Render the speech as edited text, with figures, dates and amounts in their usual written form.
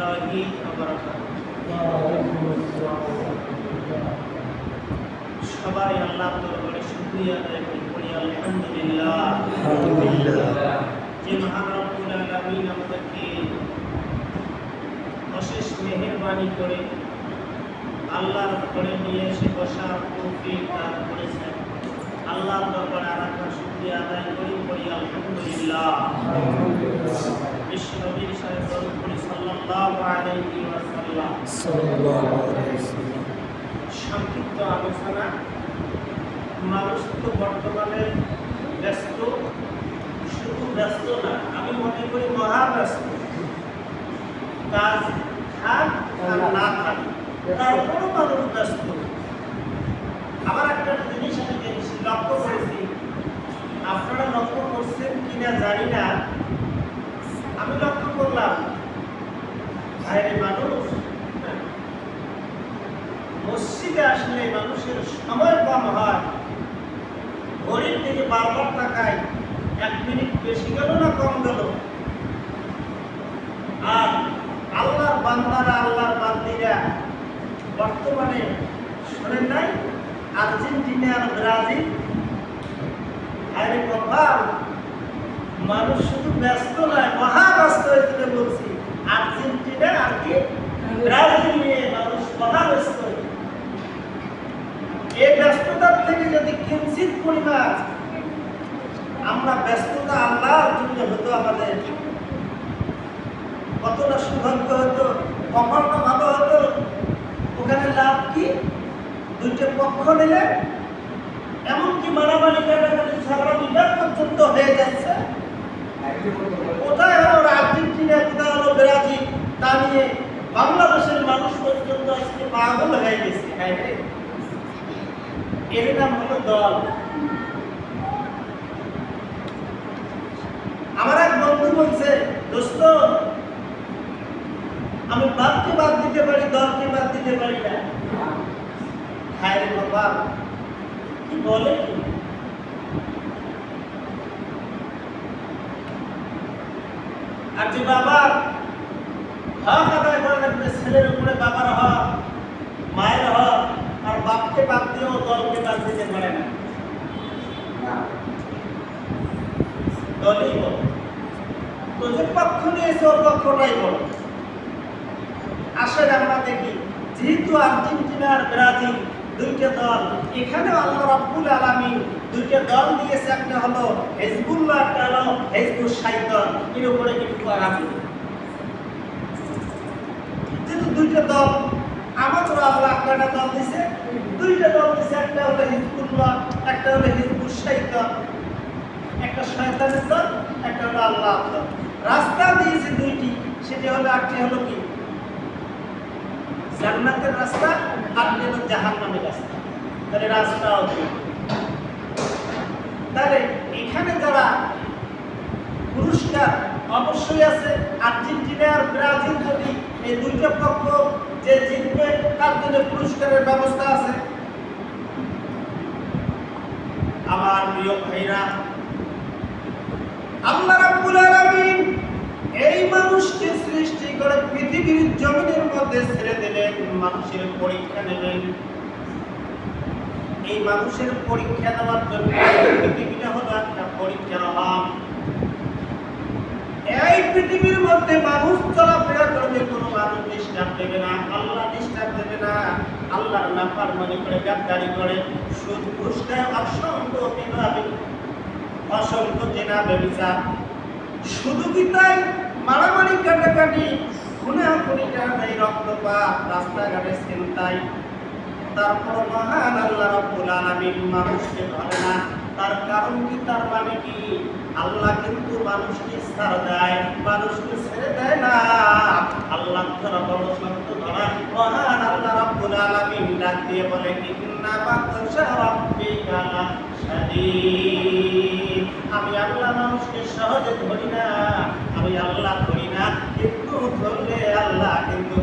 রহমতুল্লাহি ওয়া বারাকাতুহু। সবাই আল্লাহর দরবারে শুকরিয়া আদায় করি, আলহামদুলিল্লাহ। যে মহান রব্বুল আলামিন আমাদেরকে অশেষ মেহেরবানি করে আল্লাহর ঘরে নিয়ে এসে বসার তৌফিক দান করেছেন, আল্লাহর দরবারে আরেকবার শুকরিয়া আদায় করি, আলহামদুলিল্লাহ। বিশ্বনবীর সাহেব দরুদ পড়ি সাল্লাল্লাহু আলাইহি ওয়াসাল্লাম। সংক্ষিপ্ত আলোচনা। মানুষ তো বর্তমানে ব্যস্ত, শুধু ব্যস্ত না, আমি মনে করি মহা ব্যস্ত। কাজ থাক আর না থাক, তারপরও মানুষ ব্যস্ত। আবার একটা জিনিস আমি দেখছি, লক্ষ্য করেছি, আপনারা লক্ষ্য করছেন কিনা জানি না, আমি লক্ষ্য করলাম বাইরে মানুষ মসজিদে আসলে মানুষের সময় কম হয়, ঘড়ির দিকে বারবার তাকায়, 1 মিনিট বেশি গেল না কম গেল। আর আল্লাহর বান্দারা, আল্লাহর বান্দিরা বর্তমানে শোনেন নাই আর্জেন্টিনা আর ব্রাজিল, আরে কপাল, মানুষ শুধু ব্যস্ত নয়, মহা ব্যস্ত হয়েছে। বলছি আর্জেন্টিনা আর কি ব্রাজিল নিয়ে মানুষ মহা ব্যস্ত। এই ব্যস্ততার থেকে যদি কিঞ্চিত পরিমাণ আমরা ব্যস্ততা আল্লাহর জন্য হতো, আমাদের কতটা সৌভাগ্য হতো, কখনটা ভালো হতো। ওখানে লাভ কি? দুইটা পক্ষ নিলে এমনকি মারামারি কাটাকাটি ঝগড়া বিবাদ পর্যন্ত হয়ে যাচ্ছে। কোথায় হলো আর্জেন্টিনা, কোথায় হলো ব্রাজিল, তা নিয়ে বাংলাদেশের মানুষ পর্যন্ত আজকে পাগল হয়ে গেছে। এর নাম হলো দল। আমার এক বন্ধু বলছে, দোস্ত, আমি বাপকে বাদ দিতে পারি, দলকে বাদ দিতে পারি না। হায় রে বাবা, কি বলে কি? আর যে বাবার হক আদায় করে রাখবে, ছেলের উপরে বাবার হক, মায়ের হক, আর বাপকে বাদ দিয়েও দলকে বাদ দিতে পারে না। দলই বল, তো যে পক্ষ নিয়েছে ওর পক্ষটাই বল। আসলে আমরা দেখি, যেহেতু আর্জেন্টিনা আর ব্রাজিল দুইটা দল, এখানে আল্লাহ রাব্বুল আলামিন দুইটা দল দিয়েছে, একটা হলো হিজবুল্লাহ, একটা হলো হিজবুশ শাইতান। এর উপরে কিন্তু আঘাত। যেহেতু দুইটা দল, আমাদের আল্লাহ একটা দল দিয়েছে, দুইটা দল দিয়েছে, একটা হলো হিজবুল্লাহ, একটা হলো হিজবুশ শাইতান। একটা শয়তানের দল, একটা হলো আল্লাহর দল। রাস্তা দিয়েছে দুইটি, সেটা হলো, একটি হলো কি জান্নাতের রাস্তা, আর হলো জাহান্নামের রাস্তা। তাহলে রাস্তাও দুই। তাহলে এখানে যারা পুরস্কার অবশ্যই আছে, আর্জেন্টিনা আর ব্রাজিল, যদি এই দুইটা পক্ষ যে জিতবে তার জন্য পুরস্কারের ব্যবস্থা আছে। আমার প্রিয় ভাইরা, আল্লাহ রাব্বুল আলামিন এই মানুষকে সৃষ্টি করে পৃথিবীর জমিনের মধ্যে ছেড়ে দিলেন, মানুষের পরীক্ষা নেবেন। এই মানুষের পরীক্ষা নেওয়ার জন্য পৃথিবীটা হলো একটা পরীক্ষার হল। এই পৃথিবীর মধ্যে মানুষ চলাফেরা করবে, কোনো মানুষ ডিস্টার্ব দেবে না, আল্লাহ ডিস্টার্ব দেবে না। আল্লাহর নাফরমানি করে, গাদ্দারি করে, সুদ ঘুষ খায়, অসংখ্য জেনা ব্যভিচার। শুধু কি তাই? মারামারি কাটাকাটি, খুনাখুনি, টানাটানি, রক্তপাত, রাস্তাঘাটে ছিনতাই। তারপর মহান আল্লাহ রাব্বুল আলামিন মানুষকে ধরে না। তার কারণ কি? তার মানে কি? আল্লাহ কিন্তু মানুষকে ছাড় দেয়, মানুষকে ছেড়ে দেয় না। আল্লাহ ধরা বড় শক্ত ধরা। মহান আল্লাহ রাব্বুল আলামিন ডাক দিয়ে বলে, ইন্না বাতশা রাব্বিকা শাদীদ। আমি আল্লাহ মানুষকে সহজে ধরি না, আমি আল্লাহ ধরি না, কিন্তু ধরলে আল্লাহ কিন্তু